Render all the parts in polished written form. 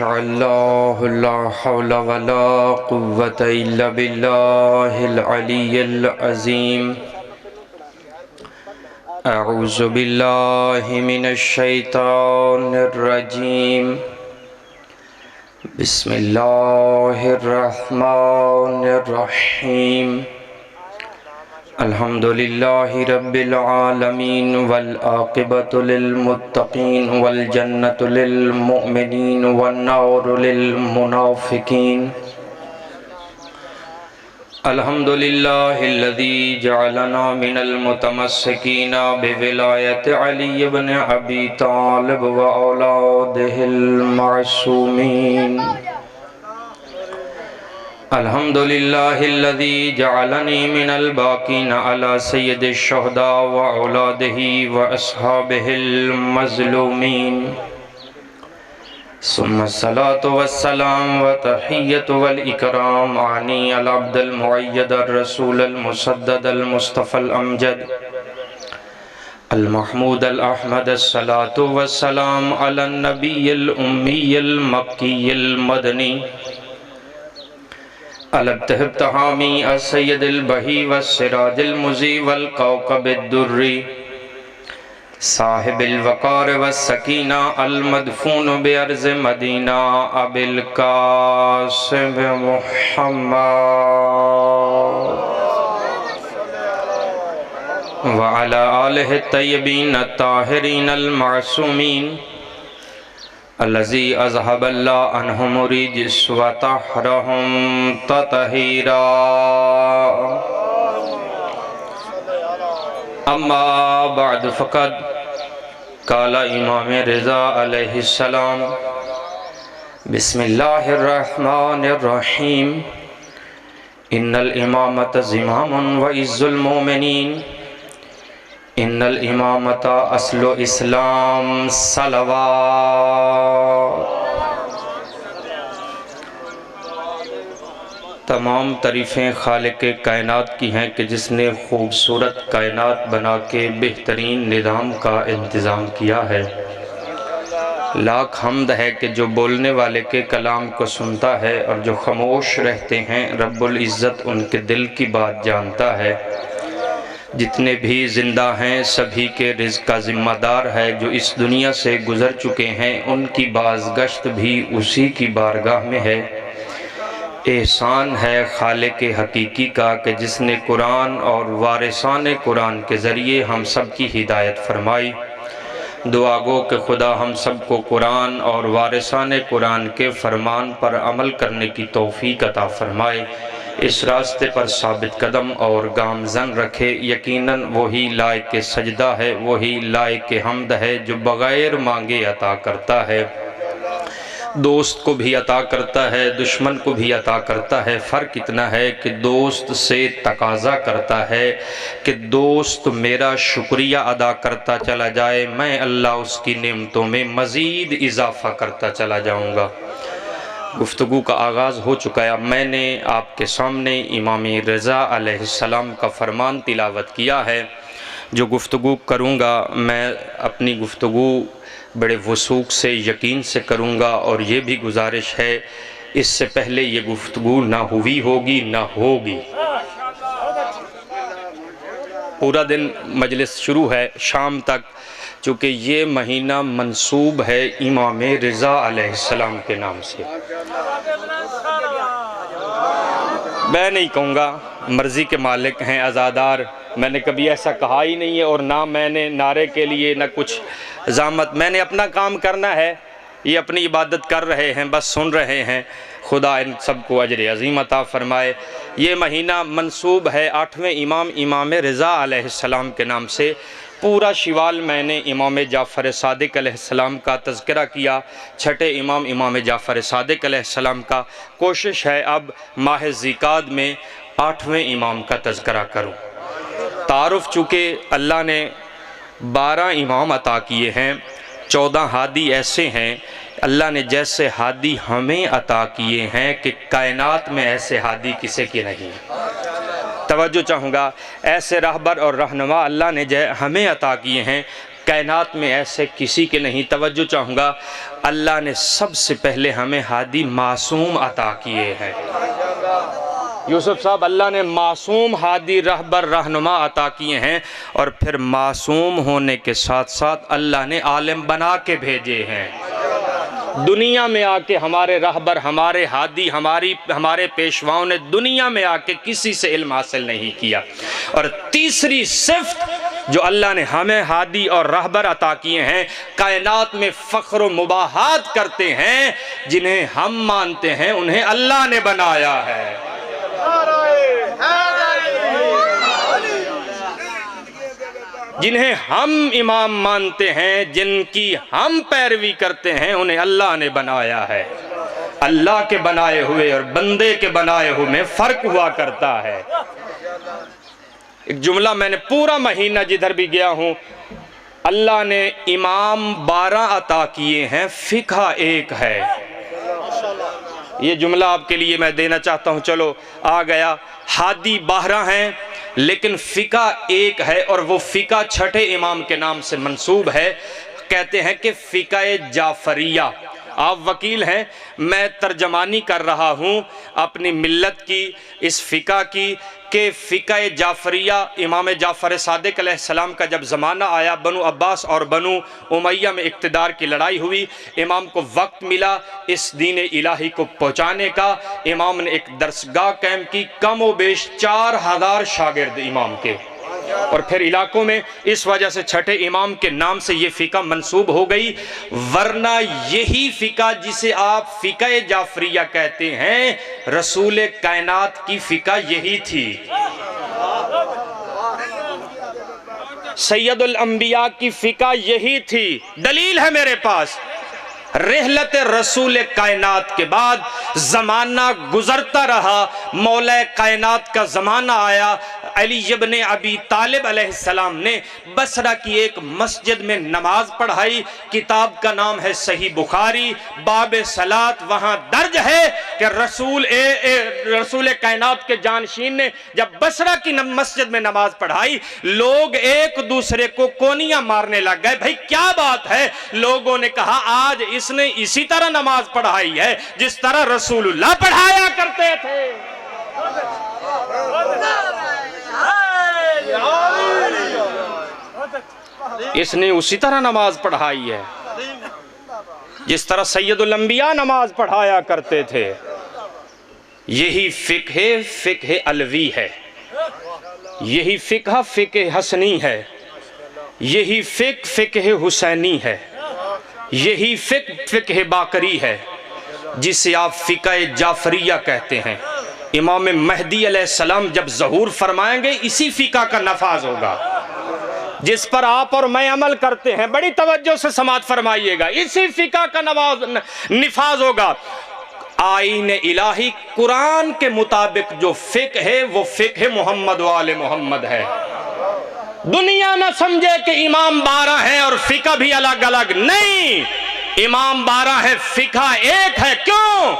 माशाअल्लाह ला हौला वला कुव्वता इल्ला बिल्लाहिल अलिय्यिल अज़ीम। अऊज़ु बिल्लाहि मिनश शैतानिर रजीम। बिस्मिल्लाहिर रहमानिर रहीम। अल्हम्दुलिल्लाहि रब्बिल आलमीन वल आक़िबतु लिल मुत्तक़ीन वल जन्नतु लिल मुमिनीन वन नारु लिल मुनाफ़िकीन। अल्हम्दुलिल्लाहिल्लज़ी जअलना मिनल मुतमस्सिकीना बिविलायति अली इब्न अबी तालिब व औलादिहिल मासूमीन। अल्हम्दुलिल्लाहिल्लज़ी जअलनी मिनल बाक़ीना अला सय्यदिश शुहदा व औलादिही व अस्हाबिहिल मज़लूमीन। सुम्मा सलातु वस्सलाम व तहिय्यतु वल इकराम आनी अल अब्दुल मुअय्यद अर रसूलल मुसद्दद अल मुस्तफ़ल अमजद अल महमूद अल अहमद अस्सलातु वस्सलाम अलन नबिय्यिल उम्मिय्यिल मक्किय्यिल मदनी अलब्तहमी अस्सय्यदिल बही वस्सिराजिल मुज़ी वल कौकबिद दुर्री साहिबिल वक़ार वस्सकीना अल मदफून बिअर्ज़ मदीना अबिल कासिम मुहम्मद व अला आलिहि तय्यबीन अत्ताहिरीन अल मासूमीन अल्लज़ी अज़हबल्लाहु अन्हुम रिज्स व तहरहुम ततहीरा। अम्मा बाद फ़क़द काला इमाम रिज़ा अलैहिस्सलाम बिस्मिल्लाहिर्रहमानिर्रहीम। इन्नल इमामत ज़िमामुन व इज़्ज़ुल मोमिनीन। इन्नल इमामत अस्लु इस्लाम सलवात। तमाम तारीफ़ें खालिक़े कायनात की हैं कि जिसने खूबसूरत कायनात बना के बेहतरीन निज़ाम का इंतज़ाम किया है। लाख हम्द है कि जो बोलने वाले के कलाम को सुनता है और जो खामोश रहते हैं रब्बुल इज़्ज़त उनके दिल की बात जानता है। जितने भी ज़िंदा हैं सभी के रिज़्क़ का ज़िम्मेदार है। जो इस दुनिया से गुज़र चुके हैं उनकी बाज़गश्त भी उसी की बारगाह में है। एहसान है खालिक़ हकीकी का कि जिसने कुरान और वारिसान कुरान के ज़रिए हम सब की हिदायत फरमाई। दुआ गो कि खुदा हम सब को कुरान और वारिसान कुरान के फ़रमान पर अमल करने की तौफ़ीक़ अता फ़रमाए। इस रास्ते पर साबित कदम और गामज़न रखे। यकीनन वही लायक सजदा है, वही लायक हम्द है जो बग़ैर मांगे अता करता है। दोस्त को भी अता करता है, दुश्मन को भी अता करता है। फ़र्क इतना है कि दोस्त से तकाज़ा करता है कि दोस्त मेरा शुक्रिया अदा करता चला जाए, मैं अल्लाह उसकी नेमतों में मज़ीद इजाफ़ा करता चला जाऊँगा। गुफ्तगू का आगाज़ हो चुका है। मैंने आपके सामने इमाम रज़ा अलैहिस्सलाम का फ़रमान तिलावत किया है। जो गुफ्तगू करूँगा मैं अपनी गुफ्तगू बड़े वसूख से यकीन से करूँगा और ये भी गुजारिश है इससे पहले ये गुफ्तगू ना हुई होगी ना होगी। पूरा दिन मजलिस शुरू है शाम तक, चूँकि ये महीना मंसूब है इमाम रिज़ा अलैहिस्सलाम के नाम से। मैं नहीं कहूँगा, मर्ज़ी के मालिक हैं आज़ादार। मैंने कभी ऐसा कहा ही नहीं है और ना मैंने नारे के लिए ना कुछ ज़ामत। मैंने अपना काम करना है, ये अपनी इबादत कर रहे हैं, बस सुन रहे हैं। खुदा इन सबको अजर अज़ीम अता फ़रमाए। ये महीना मंसूब है 8वें इमाम इमाम रिज़ा अलैहिस्सलाम के नाम से। पूरा शिवाल मैंने इमाम जाफ़र सादिक़ अलैहिस्सलाम का तज़किरा किया, छठे इमाम इमाम जाफ़र सादिक़ अलैहिस्सलाम का। कोशिश है अब माह ज़िकाद में 8वें इमाम का तज़किरा करूँ। तारुफ़ चूँकि अल्लाह ने 12 इमाम अता किए हैं, 14 हादी ऐसे हैं। अल्लाह ने जैसे हादी हमें अता किए हैं कि कायनात में ऐसे हादी किसी के नहीं। तवज्जो चाहूँगा, ऐसे रहबर और रहनुमा अल्लाह ने हमें अता किए हैं, कायनात में ऐसे किसी के नहीं। तवज्जो चाहूँगा, अल्लाह ने सबसे पहले हमें हादी मासूम अता किए हैं। यूसुफ साहब, अल्लाह ने मासूम हादी रहबर रहनुमा अता किए हैं, और फिर मासूम होने के साथ साथ अल्लाह ने आलिम बना के भेजे हैं। दुनिया में आके हमारे रहबर, हमारे हादी, हमारे पेशवाओं ने दुनिया में आके किसी से इल्म हासिल नहीं किया। और तीसरी सिफ्त जो अल्लाह ने हमें हादी और रहबर अता किए हैं, कायनात में फ़ख्र व मुबाहात करते हैं, जिन्हें हम मानते हैं उन्हें अल्लाह ने बनाया है। जिन्हें हम इमाम मानते हैं, जिनकी हम पैरवी करते हैं, उन्हें अल्लाह ने बनाया है। अल्लाह के बनाए हुए और बंदे के बनाए हुए में फ़र्क हुआ करता है। एक जुमला मैंने पूरा महीना जिधर भी गया हूँ, अल्लाह ने इमाम 12 अता किए हैं, फ़िक़्ह एक है। ये जुमला आपके लिए मैं देना चाहता हूँ। चलो आ गया, हादी 12 हैं लेकिन फ़िक़्ह एक है, और वो फ़िक़्ह छठे इमाम के नाम से मंसूब है। कहते हैं कि फ़िक़्ह जाफ़रिया। आप वकील हैं, मैं तर्जमानी कर रहा हूँ अपनी मिल्लत की, इस फ़िक़्ह की, कि फ़िक़्ह जाफ़रिया इमाम जाफ़र सादिक़ अलैहिस्सलाम का जब ज़माना आया, बनु अब्बास और बनु उमैया में इक़्तिदार की लड़ाई हुई, इमाम को वक्त मिला इस दीन इलाही को पहुँचाने का। इमाम ने एक दरसगाह कायम की, कम व बेश 4000 शागिर्द इमाम के, और फिर इलाकों में, इस वजह से छठे इमाम के नाम से ये फ़िक़्ह मंसूब हो गई। वरना यही फ़िक़्ह जिसे आप फ़िक़्ह जाफ़रिया कहते हैं, रसूल कायनात की फ़िक़्ह यही थी। सैयदुल अंबिया की फ़िक़्ह यही थी। दलील है मेरे पास। रहलत रसूल कायनात के बाद ज़माना गुज़रता रहा, मौला कायनात का ज़माना आया। अली इब्न अबी तालिब अलैहिस्सलाम ने बसरा की एक मस्जिद में नमाज पढ़ाई। किताब का नाम है सही बुखारी, बाब सलात। वहाँ दर्ज है कि रसूल कायनात के जानशीन ने जब बसरा की मस्जिद में नमाज पढ़ाई, लोग एक दूसरे को कोनियाँ मारने लग गए। भाई क्या बात है? लोगों ने कहा आज इसने इसी तरह नमाज पढ़ाई है जिस तरह रसूलुल्लाह पढ़ाया करते थे। इसने उसी तरह नमाज पढ़ाई है जिस तरह सैयदुल अंबिया नमाज पढ़ाया करते थे। यही फ़िक़्ह अलवी है, यही फ़िक़्ह हसनी है, यही फ़िक़्ह हुसैनी है, यही फ़िक़्ह बाकरी है, जिसे आप फ़िक़्ह जाफ़रिया कहते हैं। इमाम महदी अलैहिस्सलाम जब ज़हूर फरमाएंगे, इसी फ़िक़्ह का नफाज होगा जिस पर आप और मैं अमल करते हैं। बड़ी तवज्जो से समाअत फरमाइएगा। इसी फ़िक़्ह का निफाज होगा। आईन इलाही कुरान के मुताबिक जो फ़िक़्ह है वो फ़िक़्ह मोहम्मद वाले मोहम्मद है। दुनिया न समझे कि इमाम 12 हैं और फ़िक़्ह भी अलग अलग। नहीं, इमाम 12 है, फ़िक़्ह एक है। क्यों?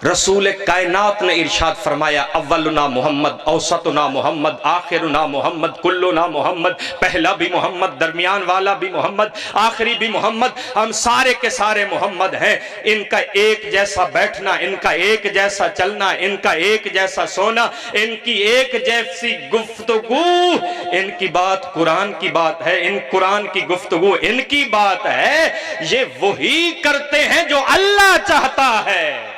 रसूल कायनात ने इरशाद फरमाया, अव्वलुना मोहम्मद, औसतुना मोहम्मद, आखिरुना मोहम्मद, कुल्लुना मोहम्मद। पहला भी मोहम्मद, दरमियान वाला भी मोहम्मद, आखिरी भी मोहम्मद। हम सारे के सारे मोहम्मद हैं। इनका एक जैसा बैठना, इनका एक जैसा चलना, इनका एक जैसा सोना, इनकी एक जैसी गुफ्तगू। इनकी बात कुरान की बात है, इन कुरान की गुफ्तगू इनकी बात है। ये वही करते हैं जो अल्लाह चाहता है।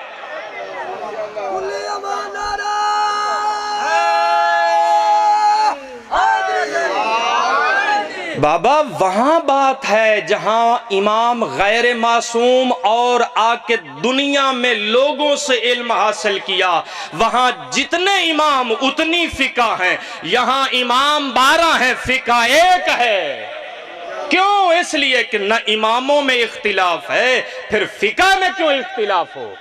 बाबा वहां बात है जहां इमाम गैर मासूम और आके दुनिया में लोगों से इल्म हासिल किया। वहां जितने इमाम उतनी फ़िक़्ह हैं। यहां इमाम 12 हैं, फ़िक़्ह एक है। क्यों? इसलिए कि न इमामों में इख्तिलाफ है, फिर फ़िक़्ह में क्यों इख्तिलाफ हो?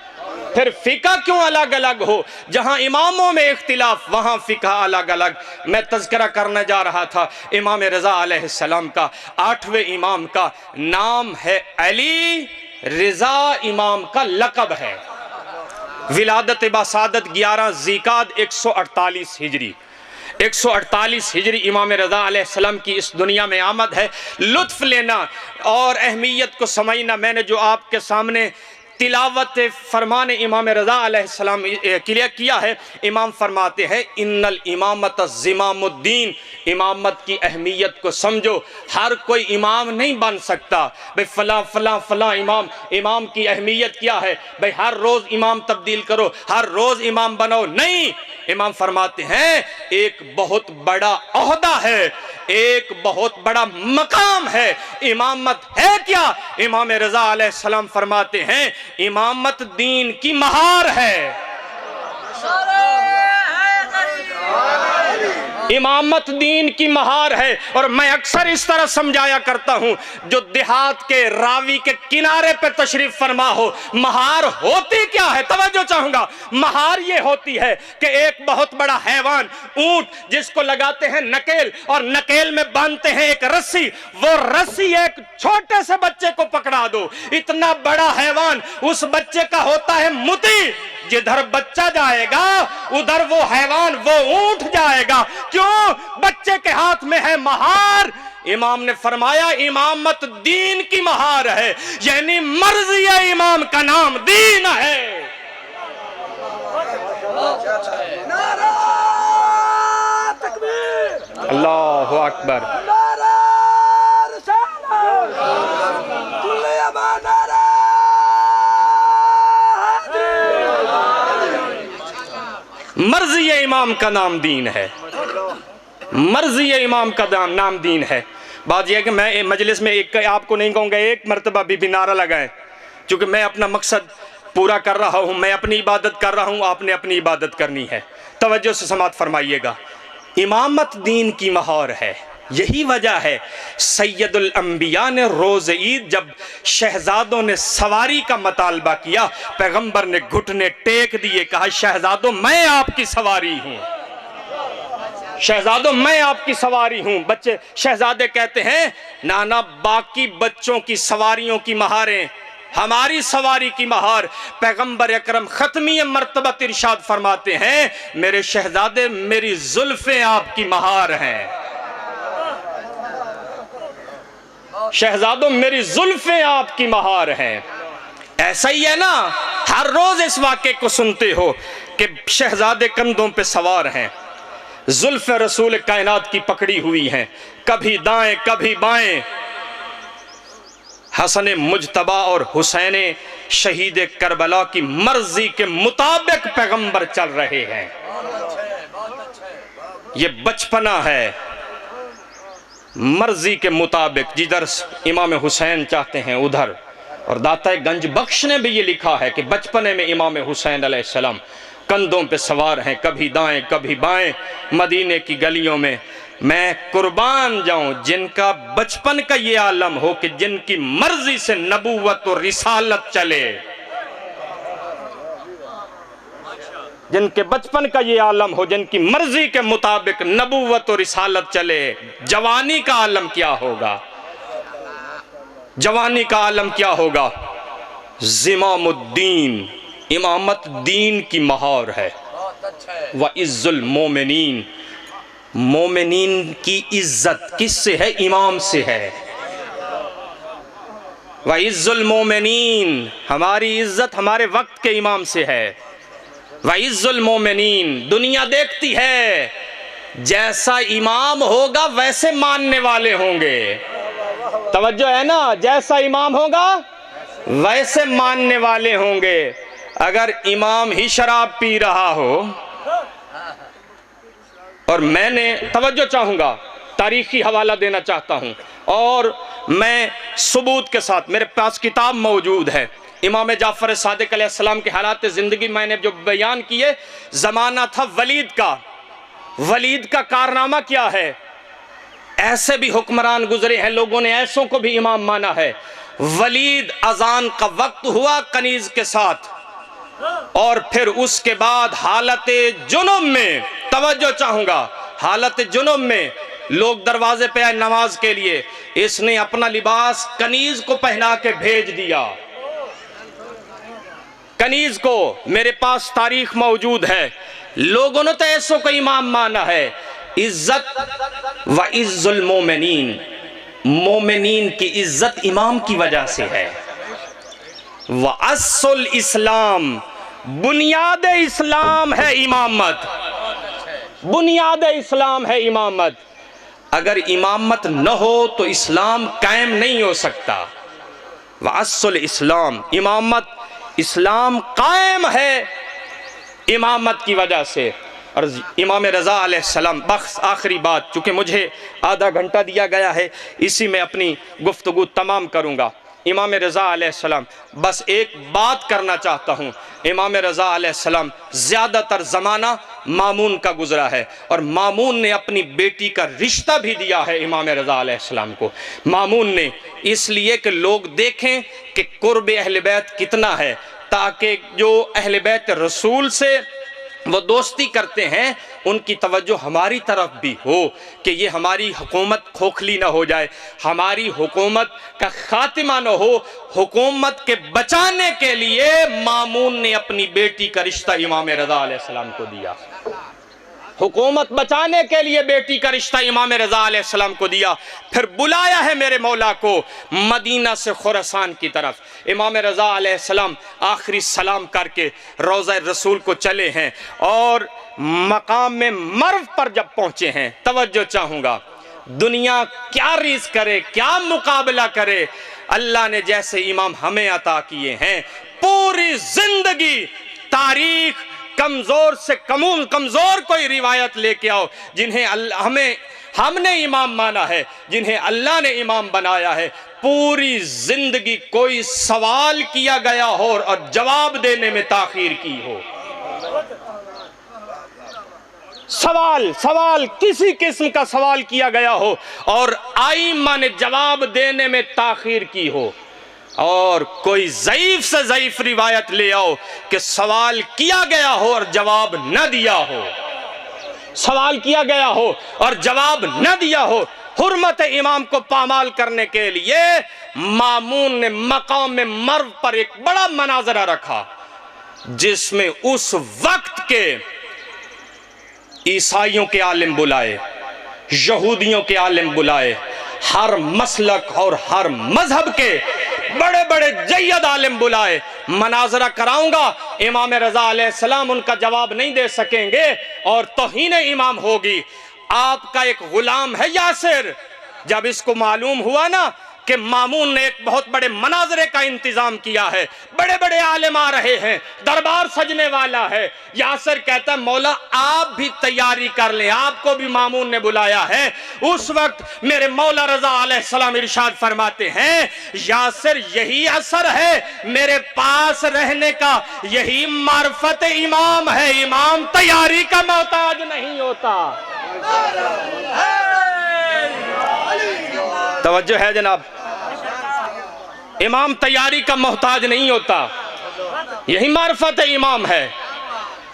फिर फ़िक़्ह क्यों अलग अलग हो? जहां इमामों में इख्तिलाफ वहां फ़िक़्ह अलग अलग। मैं तज़किरा करने जा रहा था इमाम रज़ा अलैहिस्सलाम का। 8वें इमाम का नाम है अली रज़ा। इमाम का लक़ब है। विलादत बासादत 11 ज़िकाद 148 हिजरी। 148 हिजरी इमाम रज़ा अलैहिस्सलाम की इस दुनिया में आमद है। लुत्फ़ लेना और अहमियत को समझना। मैंने जो आपके सामने तिलावत फरमान इमाम रज़ा अलैहिस्सलाम क्लियर किया है, इमाम फरमाते हैं इन्नल इमामत ज़िमामुद्दीन, इमामत की अहमियत को समझो। हर कोई इमाम नहीं बन सकता भाई फ़लाँ फ़लाँ फ़लाँ इमाम। इमाम की अहमियत क्या है भाई हर रोज़ इमाम तब्दील करो, हर रोज़ इमाम बनो, नहीं। इमाम फरमाते हैं एक बहुत बड़ा ओहदा है, एक बहुत बड़ा मकाम है। इमामत है क्या? इमाम रज़ा अलैहिस्सलाम फरमाते हैं इमामत दीन की महार है। इमामत दीन की महार है। और मैं अक्सर इस तरह समझाया करता हूं, जो देहात के रावी के किनारे पे तशरीफ फरमा हो, महार होती क्या है? तवज्जो चाहूंगा। महार ये होती है कि एक बहुत बड़ा हैवान ऊंट जिसको लगाते हैं नकेल और नकेल में बांधते हैं एक रस्सी, वो रस्सी एक छोटे से बच्चे को पकड़ा दो, इतना बड़ा हैवान, उस बच्चे का होता है मुती। जिधर बच्चा जाएगा उधर वो हैवान वो ऊंट जाएगा। क्यों? बच्चे के हाथ में है महार। इमाम ने फरमाया इमामत दीन की महार है, यानी मर्जी है इमाम का नाम दीन है। अल्लाहु अकबर। मर्जी इमाम का नाम दीन है, मर्जी इमाम का नाम दीन है। बात यह है कि मैं मजलिस में एक आपको नहीं कहूँगा एक मरतबा भी नारा लगाएं, क्योंकि मैं अपना मकसद पूरा कर रहा हूँ, मैं अपनी इबादत कर रहा हूँ, आपने अपनी इबादत करनी है। तवज्जो से समाअत फरमाइएगा। इमामत दीन की महार है। यही वजह है सैयदुल अंबिया ने रोज़ ईद जब शहजादों ने सवारी का मुतालबा किया, पैगंबर ने घुटने टेक दिए, कहा शहजादों मैं आपकी सवारी हूँ, शहजादों मैं आपकी सवारी हूँ। बच्चे शहजादे कहते हैं नाना बाकी बच्चों की सवारियों की महारें, हमारी सवारी की महार। पैगंबर अकरम खत्मी मर्तबत इरशाद फरमाते हैं मेरे शहजादे मेरी जुल्फें आपकी महार हैं, शहजादों मेरी जुल्फें आपकी महार हैं। ऐसा ही है ना, हर रोज इस वाक़े को सुनते हो कि शहजादे कंधों पे सवार हैं, जुल्फे रसूल कायनात की पकड़ी हुई हैं, कभी दाएं कभी बाएं। हसन मुजतबा और हुसैन शहीद करबला की मर्जी के मुताबिक पैगंबर चल रहे हैं। ये बचपना है, मर्जी के मुताबिक जिधर इमाम हुसैन चाहते हैं उधर। और दाता गंज बख्श ने भी ये लिखा है कि बचपने में इमाम हुसैन अलैहिस्सलाम कंधों पे सवार हैं, कभी दाएं कभी बाएं। मदीने की गलियों में मैं कुर्बान जाऊं जिनका बचपन का ये आलम हो कि जिनकी मर्जी से नबूवत और रिसालत चले, जिनके बचपन का ये आलम हो, जिनकी मर्जी के मुताबिक नबूवत और रिसालत चले। जवानी का आलम क्या होगा, जवानी का आलम क्या होगा? ज़िमामुद्दीन, इमामत दीन की महार है। व इज़्ज़ुल मोमिनीन, मोमिनीन की इज्जत किससे है? इमाम से है। व इज़्ज़ुल मोमिनीन, हमारी इज्जत हमारे वक्त के इमाम से है। व इज़्ज़ुल मोमिनीन, दुनिया देखती है जैसा इमाम होगा वैसे मानने वाले होंगे। तवज्जो है ना, जैसा इमाम होगा वैसे मानने वाले होंगे। अगर इमाम ही शराब पी रहा हो, और मैंने तवज्जो चाहूंगा तारीखी हवाला देना चाहता हूं और मैं सबूत के साथ, मेरे पास किताब मौजूद है, इमाम जाफर सादिक अलैहिस्सलाम के हालात ज़िंदगी मैंने जो बयान किए। ज़माना था वलीद का, वलीद का कारनामा क्या है? ऐसे भी हुक्मरान गुजरे हैं, लोगों ने ऐसों को भी इमाम माना है। वलीद अजान का वक्त हुआ कनीज के साथ, और फिर उसके बाद हालत जुनुब में, तवज्जो चाहूंगा, हालत जुनुब में लोग दरवाजे पे आए नमाज के लिए, इसने अपना लिबास कनीज को पहना के भेज दिया। कनीज को, मेरे पास तारीख मौजूद है। लोगों ने तो ऐसों को इमाम माना है। इज्जत व इज्जुल मोमिनीन, मोमिनीन की इज्जत इमाम की वजह से है। व अस्सुल इस्लाम, बुनियाद इस्लाम है इमामत, बुनियाद इस्लाम है इमामत। अगर इमामत न हो तो इस्लाम कायम नहीं हो सकता। व अस्सुल इस्लाम, इमामत, इस्लाम कायम है इमामत की वजह से। और इमाम रज़ा अलैहिस्सलाम, बस आखिरी बात, चूँकि मुझे आधा घंटा दिया गया है, इसी में अपनी गुफ्तगू तमाम करूँगा। इमाम रज़ा अलैहिस्सलाम, बस एक बात करना चाहता हूँ, इमाम रज़ा अलैहिस्सलाम ज़्यादातर ज़माना मामून का गुज़रा है और मामून ने अपनी बेटी का रिश्ता भी दिया है इमाम रज़ा अलैहिस्सलाम को। मामून ने इसलिए कि लोग देखें कि कुर्ब अहले बैत कितना है, ताकि जो अहले बैत रसूल से वो दोस्ती करते हैं उनकी तवज्जो हमारी तरफ भी हो कि ये हमारी हुकूमत खोखली ना हो जाए, हमारी हुकूमत का खात्मा ना हो। हुकूमत के बचाने के लिए मामून ने अपनी बेटी का रिश्ता इमाम रज़ा अलैहिस्सलाम को दिया। हुकूमत बचाने के लिए बेटी का रिश्ता इमाम रज़ा अलैहिस्सलाम को दिया। फिर बुलाया है मेरे मौला को मदीना से खुरासान की तरफ। इमाम रज़ा अलैहिस्सलाम आखिरी सलाम करके रोज़ा रसूल को चले हैं और मकाम में मर्व पर जब पहुंचे हैं, तवज्जो चाहूँगा, दुनिया क्या रीस करे, क्या मुकाबला करे, अल्लाह ने जैसे इमाम हमें अता किए हैं, पूरी जिंदगी तारीख कमजोर से कमजोर कोई रिवायत लेके आओ जिन्हें हमने इमाम माना है, जिन्हें अल्लाह ने इमाम बनाया है, पूरी जिंदगी कोई सवाल किया गया हो और जवाब देने में ताखीर की हो, सवाल किसी किस्म का सवाल किया गया हो और आइम्मा ने जवाब देने में ताखीर की हो, और कोई ज़ईफ से ज़ईफ रिवायत ले आओ कि सवाल किया गया हो और जवाब न दिया हो, सवाल किया गया हो और जवाब न दिया हो। हुर्मत इमाम को पामाल करने के लिए मामून ने मकाम में मर्व पर एक बड़ा मनाजरा रखा, जिसमें उस वक्त के ईसाइयों के आलिम बुलाए, यहूदियों के आलिम बुलाए, हर मसलक और हर मजहब के बड़े बड़े जय्यद आलिम बुलाए। मनाजरा कराऊंगा, इमाम रज़ा अलैहिस्सलाम उनका जवाब नहीं दे सकेंगे और तौहीन इमाम होगी। आपका एक गुलाम है यासिर, जब इसको मालूम हुआ ना कि मामून ने एक बहुत बड़े मनाजरे का इंतजाम किया है, बड़े बड़े आलिम आ रहे हैं, दरबार सजने वाला है, यासिर कहता है मौला आप भी तैयारी कर लें, आपको भी मामून ने बुलाया है। उस वक्त मेरे मौला रज़ा अलैहिस्सलाम इरशाद फरमाते हैं, यासिर यही असर है मेरे पास रहने का, यही मार्फत इमाम है, इमाम तैयारी का मोहताज नहीं होता। तवज्जो है जनाब, इमाम तैयारी का मोहताज नहीं होता, यही मार्फत इमाम है,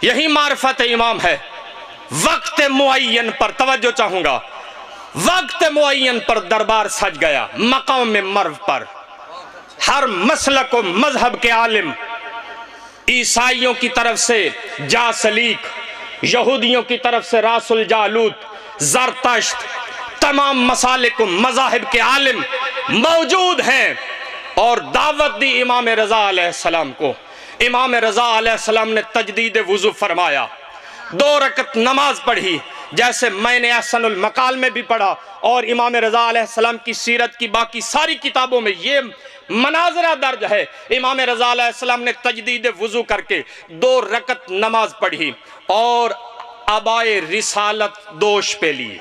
यही मार्फत इमाम है। वक्त मुअय्यन पर तवज्जो चाहूंगा, वक्त मुअय्यन पर दरबार सज गया, मकाम में मर्व पर हर मसलक व मजहब के आलिम, ईसाइयों की तरफ से जासलीक, यहूदियों की तरफ से रासुल जालूत, जरतश्त, तमाम मसालिक व मज़ाहिब के आलिम मौजूद हैं और दावत दी इमाम रज़ा अलैहिस्सलाम को। इमाम रज़ा अलैहिस्सलाम ने तजदीद वुज़ू फरमाया, 2 रकत नमाज पढ़ी, जैसे मैंने अहसनुल मकाल में भी पढ़ा और इमाम रज़ा अलैहिस्सलाम की सीरत की बाकी सारी किताबों में ये मनाजरा दर्ज है। इमाम रज़ा अलैहिस्सलाम ने तजदीद वुज़ू करके 2 रकत नमाज पढ़ी और अबाए रिसालत दोष पे ली,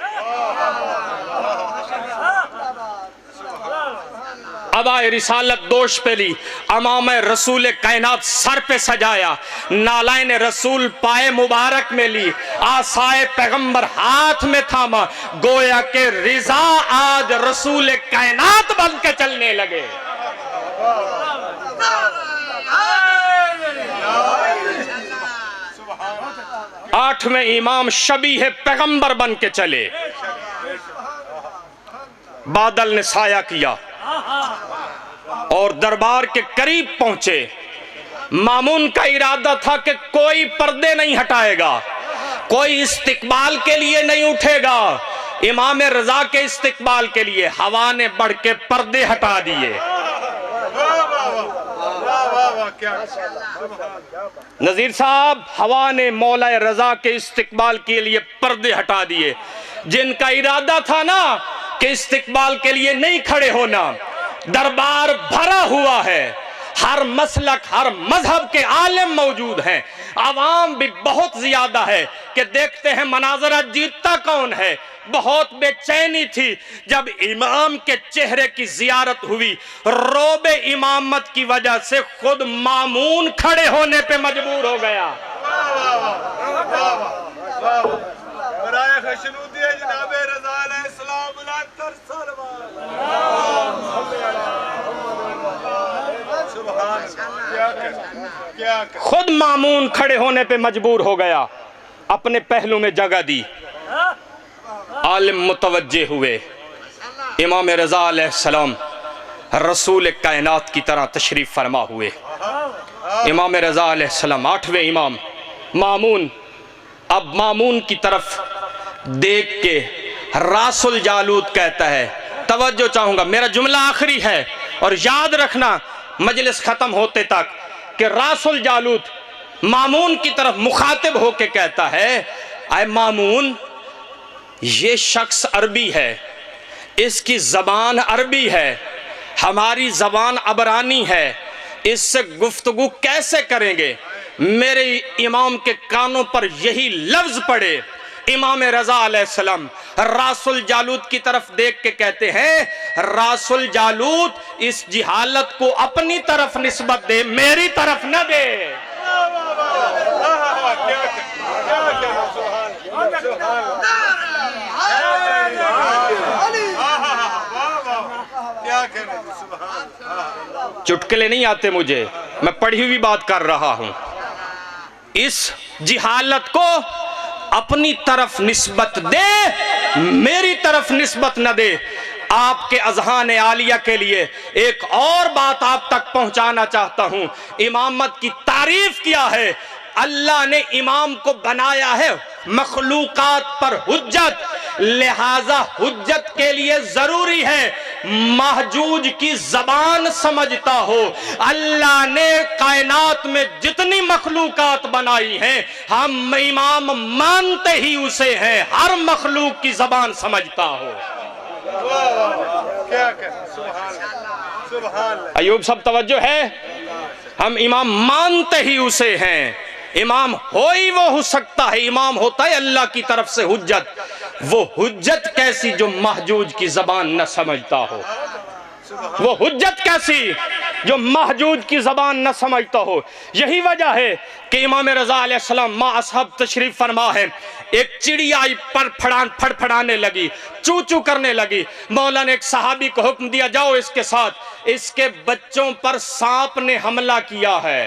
अबाए रिसालत दोष पे ली, अमाम रसूल कायनात सर पे सजाया, नालायन रसूल पाए मुबारक में ली, आसाए पैगंबर हाथ में थामा, गोया के रिजा आज रसूल कायनात बन के चलने लगे। 8वें इमाम शबीह पैगंबर बन के चले, बादल ने साया किया और दरबार के करीब पहुंचे। मामून का इरादा था कि कोई पर्दे नहीं हटाएगा, कोई इस्तिकबाल के लिए नहीं उठेगा, इमाम रजा के इस्तिकबाल के लिए हवा ने बढ़ के पर्दे हटा दिए। नजीर साहब, हवा ने मौला रजा के इस्तिकबाल के लिए पर्दे हटा दिए। जिनका इरादा था ना कि इस्तिकबाल के लिए नहीं खड़े होना, दरबार भरा हुआ है, हर मसलक हर मजहब के आलिम मौजूद हैं, आवाम भी बहुत ज्यादा है कि देखते हैं मनाजरा जीतता कौन है। बहुत बेचैनी थी जब इमाम के चेहरे की जियारत हुई। रोबे इमामत की वजह से खुद मामून खड़े होने पे मजबूर हो गया। खुद मामून खड़े होने पे मजबूर हो गया, अपने पहलू में जगह दी। आलिम मुतवज्जे हुए। इमाम रजा अलैहिस्सलाम रसूल कायनात की तरह तशरीफ फरमा हुए। इमाम रजा अलैहिस्सलाम 8वें इमाम मामून, अब मामून की तरफ देख के रासुल जालूत कहता है, तवज्जो चाहूंगा, मेरा जुमला आखिरी है और याद रखना मजलिस खत्म होते तक, कि रासुल जालूत मामून की तरफ मुखातिब होके कहता है, आए मामून, ये शख्स अरबी है, इसकी जबान अरबी है, हमारी जबान अबरानी है, इससे गुफ्तगू कैसे करेंगे? मेरे इमाम के कानों पर यही लफ्ज पड़े। इमाम रजा अलैहिस्सलाम रासुल जालूत की तरफ देख के कहते हैं, रासुल जालूत, इस जिहालत को अपनी तरफ निस्बत दे, मेरी तरफ न दे। चुटकुले नहीं आते मुझे, मैं पढ़ी हुई बात कर रहा हूं। इस जिहालत को अपनी तरफ निस्बत दे, मेरी तरफ निस्बत न दे। आपके अज़हान आलिया के लिए एक और बात आप तक पहुंचाना चाहता हूं। इमामत की तारीफ किया है, अल्लाह ने इमाम को बनाया है मखलूकात पर हुज्जत, लिहाजा हुज्जत के लिए जरूरी है महजूज की जबान समझता हो। अल्लाह ने कायनात में जितनी मखलूकात बनाई हैं, हम इमाम मानते ही उसे हैं, हर मखलूक की जबान समझता हो। अयूब सब तवज्जो है, हम इमाम मानते ही उसे हैं। इमाम हो ही वो हो सकता है, इमाम होता है अल्लाह की तरफ से हुज्जत। वो हुज्जत कैसी जो महजूज की जबान न समझता हो? वो हुज्जत कैसी जो महजूज की जबान न समझता हो? यही वजह है कि इमाम रजा अलैहिस्सलाम मा असहब तशरीफ फरमा है। एक चिड़िया पर फड़फड़ाने लगी, चू चू करने लगी। मौला ने एक सहाबी को हुक्म दिया, जाओ इसके साथ, इसके बच्चों पर सांप ने हमला किया है,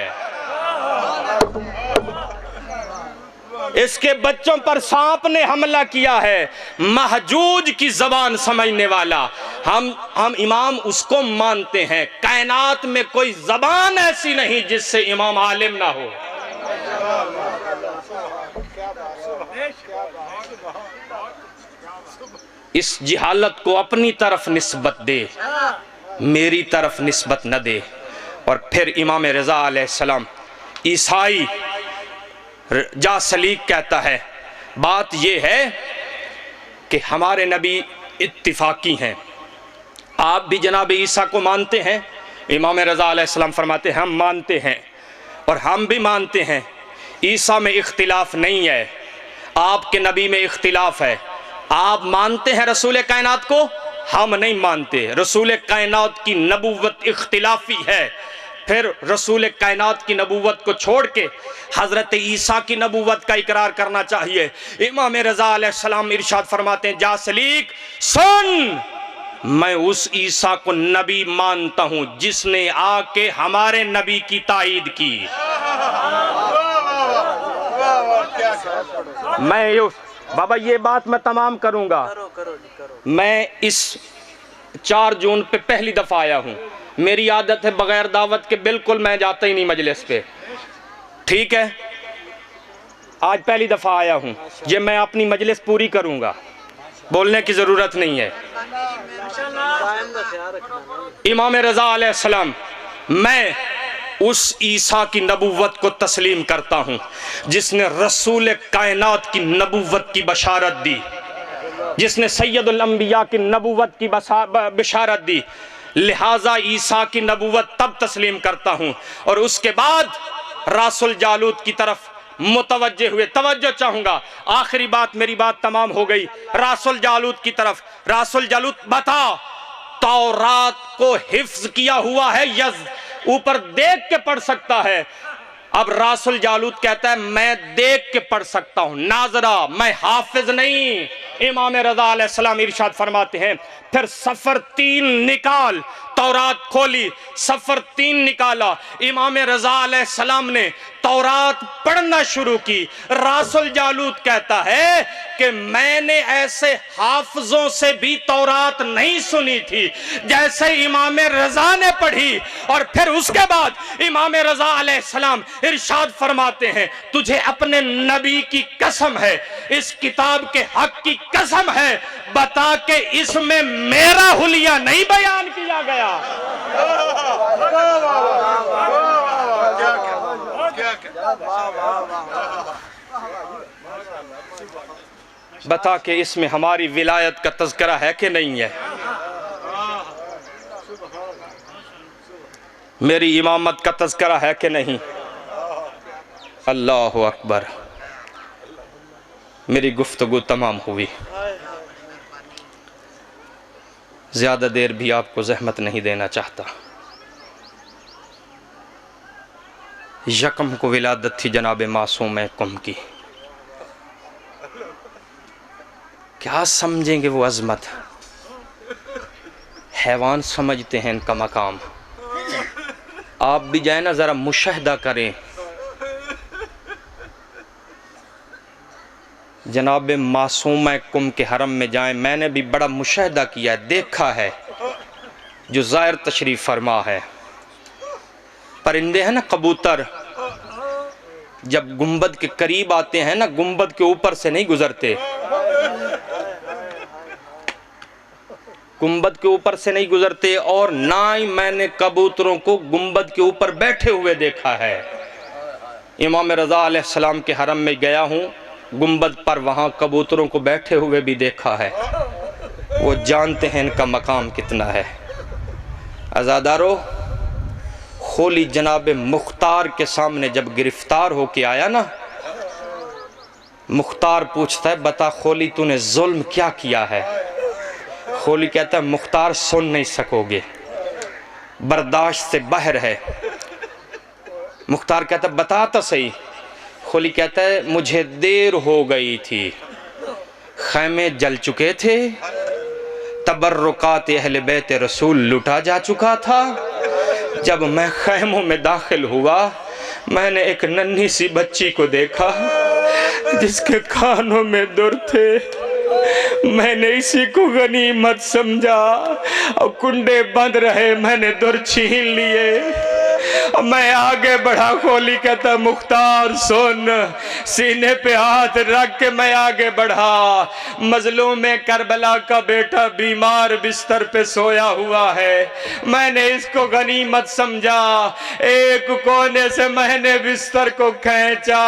इसके बच्चों पर सांप ने हमला किया है। महजूज की जबान समझने वाला हम इमाम उसको मानते हैं। कायनात में कोई जबान ऐसी नहीं जिससे इमाम आलिम ना हो। इस जिहालत को अपनी तरफ निस्बत दे, मेरी तरफ निस्बत न दे। और फिर इमाम रजा अलैहिस्सलाम ईसाई जा सलीक कहता है, बात यह है कि हमारे नबी इत्तिफाकी हैं, आप भी जनाब ईसा को मानते हैं। इमाम रजा अलैहिस्सलाम फरमाते हैं, हम मानते हैं और हम भी मानते हैं ईसा में इख्तिलाफ नहीं है, आपके नबी में इख्तिलाफ है। आप मानते हैं रसूल कायनात को, हम नहीं मानते। रसूल कायनात की नबूवत इख्तिलाफी है। फिर रसूल कायनात की नबूवत को छोड़ के हजरत ईसा की नबूवत का इकरार करना चाहिए। इमाम रजा अलैहिस्सलाम इरशाद फरमाते हैं, जा सलीक सुन, मैं उस ईसा को नबी मानता हूं जिसने आके हमारे नबी की ताईद की। मैं बाबा ये बात मैं तमाम करूंगा। मैं इस 4 जून पे पहली दफा आया हूं। मेरी आदत है बगैर दावत के बिल्कुल मैं जाता ही नहीं मजलिस पे, ठीक है। आज पहली दफ़ा आया हूँ, ये मैं अपनी मजलिस पूरी करूँगा, बोलने की ज़रूरत नहीं है। इमाम रज़ा अलैहिस्सलाम, मैं उस ईसा की नबूवत को तस्लीम करता हूँ जिसने रसूल कायनात की नबूवत की बशारत दी, जिसने सैयदुल अंबिया की नबूवत की बशारत दी। लिहाजा ईसा की नबूवत तब तस्लीम करता हूँ। और उसके बाद रासुल जालूत की तरफ मुतवज्जे हुए, तवज्जो चाहूँगा, आखिरी बात, मेरी बात तमाम हो गई। रासुल जालूत की तरफ, रासुल जालूत बता, तौरात को हिफ्ज किया हुआ है या ऊपर देख के पढ़ सकता है? अब रासुल जालूत कहता है मैं देख के पढ़ सकता हूं, नाजरा, मैं हाफिज नहीं। इमाम रज़ा अलैहिस्सलाम इरशाद फरमाते हैं, फिर सफर 3 निकाल, तौरात खोली, सफर 3 निकाला, इमाम रज़ा अलैहिस्सलाम ने तौरात पढ़ना शुरू की। रासुल जालूत कहता है कि मैंने ऐसे हाफिजों से भी तौरात नहीं सुनी थी जैसे इमाम रज़ा ने पढ़ी। और फिर उसके बाद इमाम रज़ा अलैहिस्सलाम इरशाद फरमाते हैं, तुझे अपने नबी की कसम है, इस किताब के हक की कसम है, बता के इसमें मेरा हुलिया नहीं बयान किया गया। बता के इसमें हमारी विलायत का तज़किरा है कि नहीं है, मेरी इमामत का तज़किरा है कि नहीं। अल्लाहु अकबर। मेरी गुफ्तगू तमाम हुई, ज़्यादा देर भी आपको ज़हमत नहीं देना चाहता। यकम को विलादत थी जनाब मासूम कुम की, क्या समझेंगे वो अज़मत, हैवान समझते हैं इनका मकाम। आप भी जाए ना, ज़रा मुशाहिदा करें, जनाब मासूम कुम के हरम में जाएं। मैंने भी बड़ा मुशाहिदा किया, देखा है, जो ज़ाहिर तशरीफ़ फरमा है। परिंदे हैं ना, कबूतर, जब गुंबद के करीब आते हैं ना, गुंबद के ऊपर से नहीं गुजरते, गुंबद के ऊपर से नहीं गुजरते। और ना ही मैंने कबूतरों को गुंबद के ऊपर बैठे हुए देखा है। इमाम रज़ा अलैहिस्सलाम के हरम में गया हूँ, गुंबद पर वहाँ कबूतरों को बैठे हुए भी देखा है। वो जानते हैं इनका मकाम कितना है। अज़ादारो, खोली जनाब मुख्तार के सामने जब गिरफ्तार होके आया ना, मुख्तार पूछता है, बता खोली तूने जुल्म क्या किया है? खोली कहता है, मुख्तार सुन नहीं सकोगे, बर्दाश्त से बाहर है। मुख्तार कहता है, बता तो सही। खोली कहता है, मुझे देर हो गई थी, खैमे जल चुके थे, तबर्रुकात अहले बैत रसूल लुटा जा चुका था। जब मैं खैमों में दाखिल हुआ, मैंने एक नन्ही सी बच्ची को देखा जिसके कानों में दुर थे। मैंने इसी को गनीमत समझा और कुंडे बंद रहे, मैंने दुर छीन लिए। मैं आगे बढ़ा। खोली कहता, मुख्तार सुन। सीने पे हाथ रख के मैं आगे बढ़ा। मजलूम करबला का बेटा बीमार बिस्तर पे सोया हुआ है, मैंने इसको गनीमत समझा। एक कोने से मैंने बिस्तर को खींचा,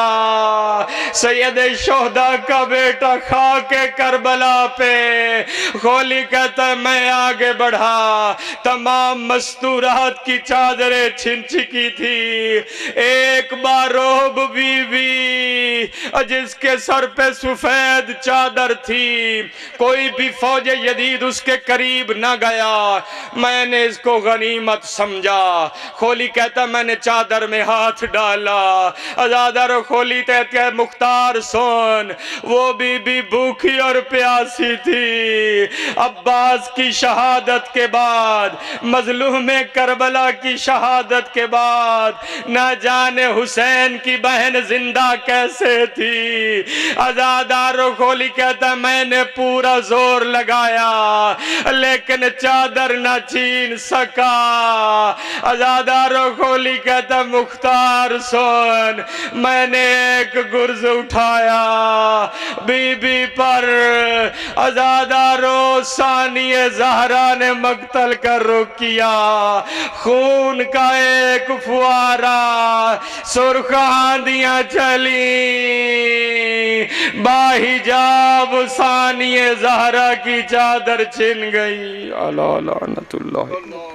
सैयद शोहदा का बेटा खाके करबला पे। खोली कहता है, मैं आगे बढ़ा। तमाम मस्तूरात की चादरें छिन चुकी थी। एक बारोब बीवी जिसके सर पे सफेद चादर थी, कोई भी फौज यदीद उसके करीब न गया। मैंने इसको गनीमत समझा। खोली कहता, मैंने चादर में हाथ डाला। आजादर खोली कहते हैं, मुख्तार सुन, वो बीबी भूखी और प्यासी थी। अब्बास की शहादत के बाद, मजलूम करबला की शहादत के बाद, न जाने हुसैन की बहन जिंदा कैसे थी। थी। अज़ादारो खोली कहता मैंने पूरा जोर लगाया लेकिन चादर न छीन सका। अज़ादारो खोली कहता मुख्तार सुन, मैंने एक गुर्ज उठाया बीबी पर, अज़ादारो सानिए ज़हरा ने मक्तल कर रुख किया। खून का एक फुआरा, सुर्ख आंधियां चली, बाहिजाब सानिए ज़हरा की चादर छिन गई। अला लानतुल्लाह।